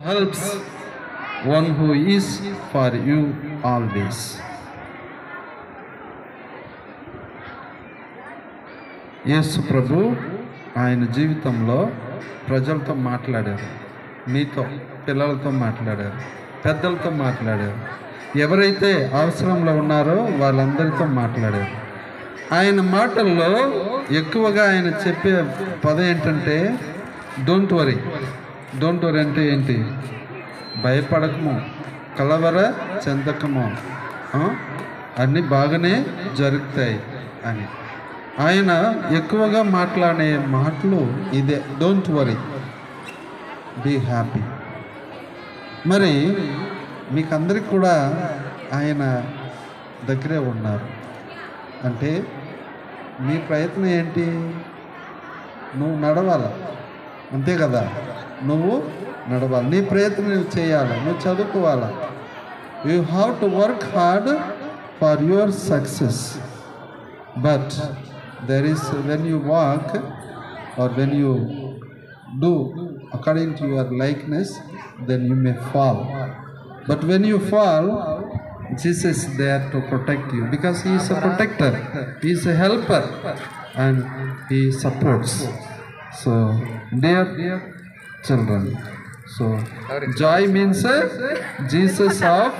helps one who is for you always. యేసు ప్రభు ఆయన జీవితంలో ప్రజలతో మాట్లాడారు, మీతో పిల్లలతో మాట్లాడారు, పెద్దలతో మాట్లాడారు, ఎవరైతే అవసరంలో ఉన్నారో వాళ్ళందరితో మాట్లాడారు. ఆయన మాటల్లో ఎక్కువగా ఆయన చెప్పే పదం ఏంటంటే డోంట్ వరీ. డోంట్ వరీ అంటే ఏంటి? భయపడకము, కలవర చెందకము, అన్నీ బాగానే జరుగుతాయి అని ఆయన ఎక్కువగా మాట్లాడే మాటలు ఇదే, డోంట్ వరీ, బీ హ్యాపీ. మరి మీకు అందరికి కూడా ఆయన దగ్గరే ఉన్నారు అంటే మీ ప్రయత్నం ఏంటి? నువ్వు నడవాలి, అంతే కదా. నువ్వు నడవాలి, నీ ప్రయత్నం నువ్వు చేయాలి, నువ్వు చదువుకోవాలి. You have to work hard for your success. But there is, when you walk or when you do according to your likeness, then you may fall. But when you fall, Jesus is there to protect you, because he is a protector, he is a helper, and he supports. So dear children, so joy means Jesus of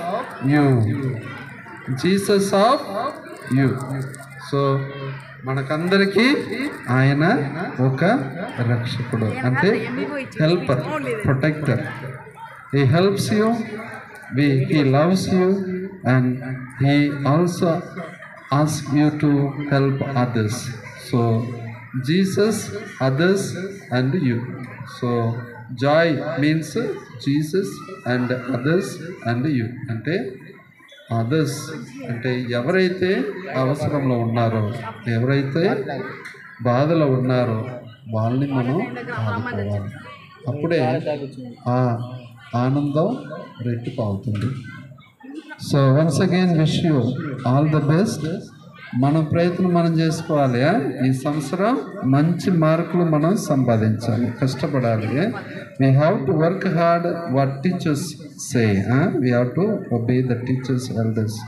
you, Jesus of you. So మనకందరికీ ఆయన ఒక రక్షకుడు, అంటే helper, protector. He helps you, he loves you, and he also ask you to help others. So Jesus, others and you. So Joy means Jesus and others and you. అంటే others అంటే ఎవరైతే అవసరంలో ఉన్నారో, ఎవరైతే బాధలో ఉన్నారో వాళ్ళని మనం ఆదుకోవాలి. అప్పుడే ఆ ఆనందం రెట్టింపు అవుతుంది. So once again wish you all the best. మన ప్రయత్నం మనం చేసుకోవాలి. ఈ సంవత్సరం మంచి మార్కులు మనం సంపాదించాలి, కష్టపడాలి. We have to work hard what teachers say. We have to obey the teachers, elders,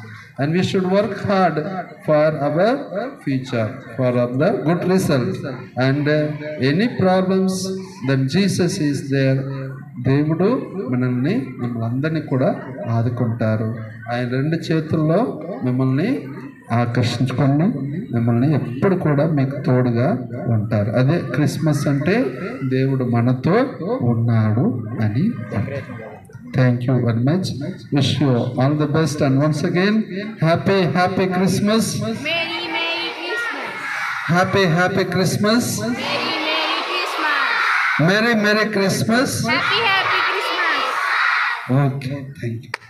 and we should work hard for our future, for the good result. And any problems, then Jesus is there. దేవుడు మిమ్మల్ని అందరినీ కూడా ఆదుకుంటారు. ఆయన రెండు చేతుల్లో మిమ్మల్ని ఆకర్షించుకొని మిమ్మల్ని ఎప్పుడు కూడా మీకు తోడుగా ఉంటారు. అదే క్రిస్మస్ అంటే దేవుడు మనతో ఉన్నాడు అని. Thank you very much. Wish you all the best, and once again happy Christmas. Merry Christmas. Happy Christmas. Merry Christmas. Merry Christmas. Happy Christmas. Okay, thank you.